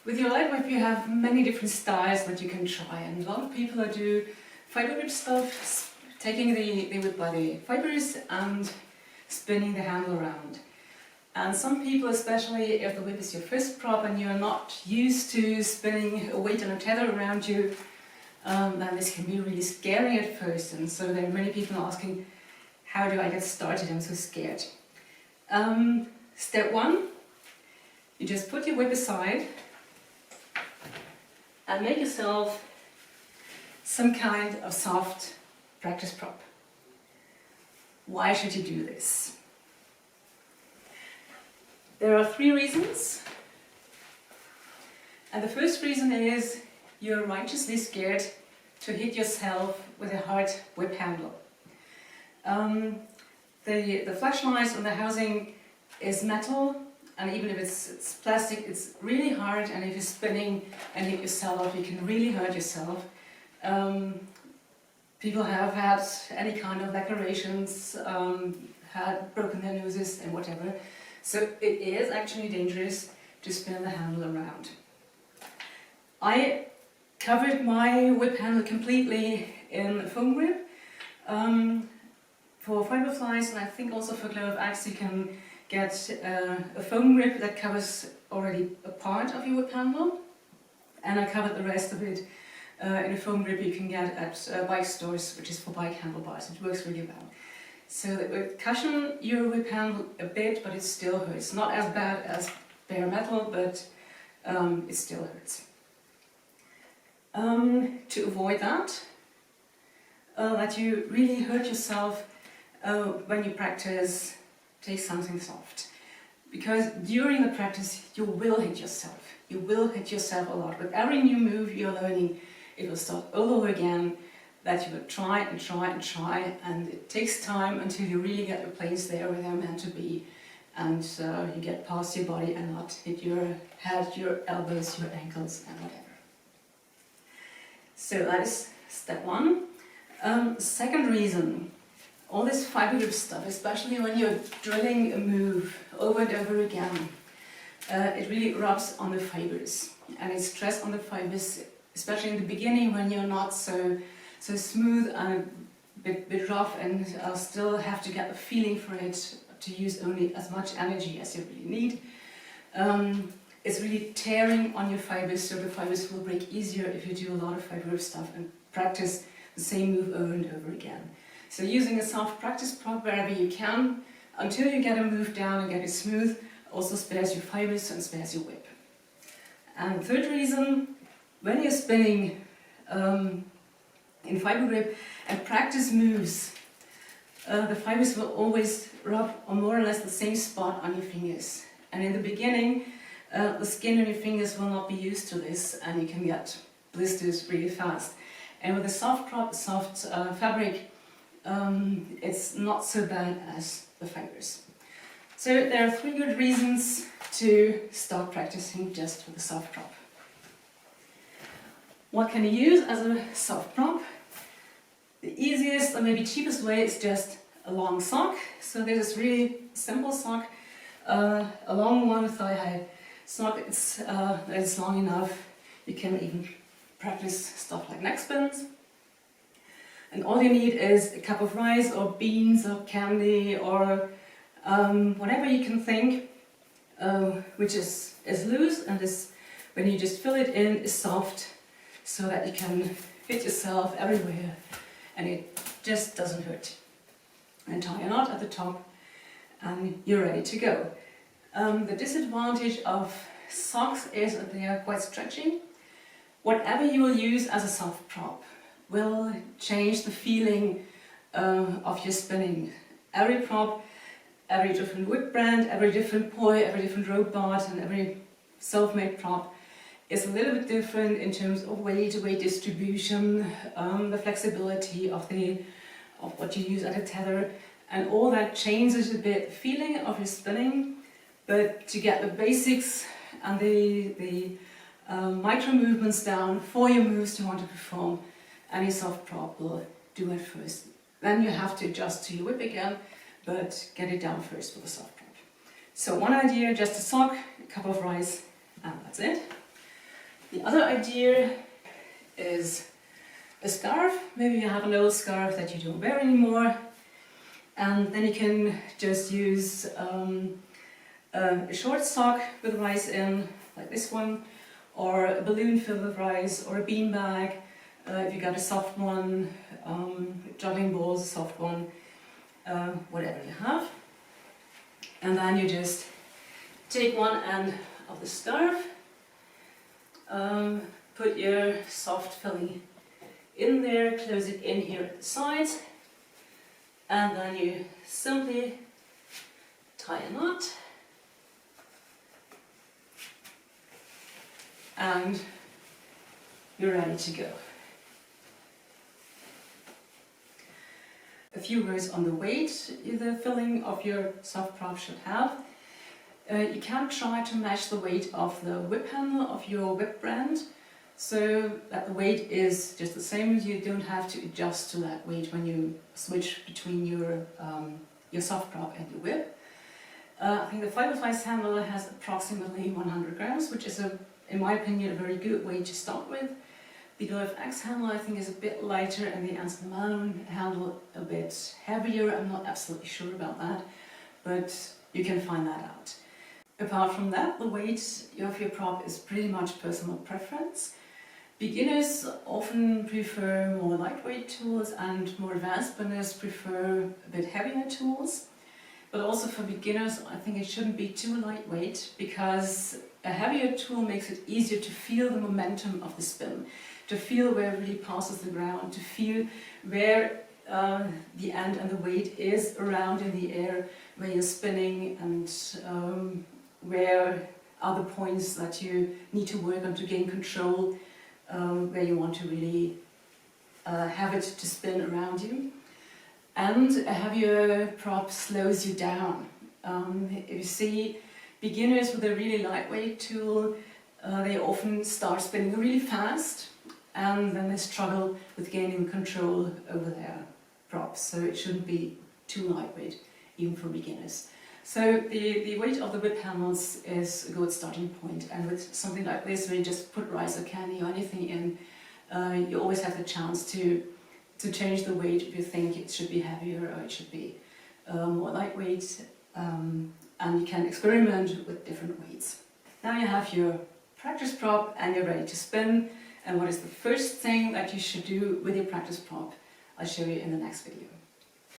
With your Lightwhip you have many different styles that you can try, and a lot of people do FiberWhip stuff, taking the whip by the fibers and spinning the handle around. And some people, especially if the whip is your first prop and you're not used to spinning a weight on a tether around you, then this can be really scary at first, and so there are many people asking, how do I get started? I'm so scared. Step one, you just put your whip aside and make yourself some kind of soft practice prop. Why should you do this? There are 3 reasons. And the first reason is you're righteously scared to hit yourself with a hard whip handle. The flashlight on the housing is metal, and even if it's plastic, it's really hard, and if you're spinning and hit yourself, you can really hurt yourself. People have had any kind of lacerations, had broken their noses and whatever. So it is actually dangerous to spin the handle around. I covered my whip handle completely in foam grip. For FiberFlies, and I think also for Glow of Axe, you can get a foam grip that covers already a part of your whip handle, and I covered the rest of it in a foam grip you can get at bike stores, which is for bike handlebars. It works really well. So that will cushion your whip handle a bit, but it still hurts. Not as bad as bare metal, but it still hurts. To avoid that you really hurt yourself when you practice, take something soft. Because during the practice you will hit yourself. You will hit yourself a lot. With every new move you're learning, it will start all over again, that you will try and try and try, and it takes time until you really get your place there where they're meant to be, and you get past your body and not hit your head, your elbows, your ankles and whatever. So that is step one. Second reason, all this fiber grip stuff, especially when you're drilling a move over and over again, it really rubs on the fibers, and it's stress on the fibers, especially in the beginning when you're not so smooth and a bit rough, and still have to get the feeling for it to use only as much energy as you really need. It's really tearing on your fibers, so the fibers will break easier if you do a lot of fiber grip stuff and practice the same move over and over again. So using a soft practice prop wherever you can, until you get a move down and get it smooth, also spares your fibers and spares your whip. And the third reason, when you're spinning in fiber grip and practice moves, the fibers will always rub on more or less the same spot on your fingers. And in the beginning, the skin on your fingers will not be used to this, and you can get blisters really fast. And with a soft prop, soft fabric, it's not so bad as the fibers. So there are 3 good reasons to start practicing just with a soft prop. What can you use as a soft prop? The easiest or maybe cheapest way is just a long sock. So there's this really simple sock, a long one, thigh-high sock. It's long enough. You can even practice stuff like neck spins. And all you need is a cup of rice or beans or candy or whatever you can think, which is loose and is, when you just fill it in, is soft, so that you can fit yourself everywhere and it just doesn't hurt. And tie a knot at the top and you're ready to go. The disadvantage of socks is that they are quite stretchy. Whatever you will use as a soft prop will change the feeling of your spinning. Every prop, every different whip brand, every different poi, every different rope bar, and every self-made prop is a little bit different in terms of weight distribution, the flexibility of what you use at a tether, and all that changes a bit the feeling of your spinning. But to get the basics and the micro movements down for your moves you want to perform, any soft prop will do it first. Then you have to adjust to your whip again, but get it down first with a soft prop. So one idea, just a sock, a cup of rice, and that's it. The other idea is a scarf. Maybe you have an old scarf that you don't wear anymore, and then you can just use a short sock with rice in, like this one, or a balloon filled with rice, or a bean bag, if you got a soft one, juggling balls, a soft one, whatever you have. And then you just take one end of the scarf, put your soft filling in there, close it in here at the sides, and then you simply tie a knot, and you're ready to go. A few words on the weight the filling of your soft prop should have. You can try to match the weight of the whip handle of your whip brand, so that the weight is just the same. You don't have to adjust to that weight when you switch between your soft prop and your whip. I think the FiberFlies handle has approximately 100 grams, which is, in my opinion, a very good weight to start with. The BitWhip X handle I think is a bit lighter, and the Untitled handle a bit heavier. I'm not absolutely sure about that, but you can find that out. Apart from that, the weight of your prop is pretty much personal preference. Beginners often prefer more lightweight tools, and more advanced beginners prefer a bit heavier tools. But also for beginners, I think it shouldn't be too lightweight, because a heavier tool makes it easier to feel the momentum of the spin, to feel where it really passes the ground, to feel where the end and the weight is around in the air when you're spinning, and where are the points that you need to work on to gain control, where you want to really have it to spin around you. And a heavier prop slows you down. If you see beginners with a really lightweight tool, they often start spinning really fast, and then they struggle with gaining control over their props. So it shouldn't be too lightweight, even for beginners. So the weight of the whip handles is a good starting point, and with something like this where you just put rice or candy or anything in, you always have the chance to change the weight if you think it should be heavier or it should be more lightweight, and you can experiment with different weights. Now you have your practice prop and you're ready to spin, and what is the first thing that you should do with your practice prop? I'll show you in the next video.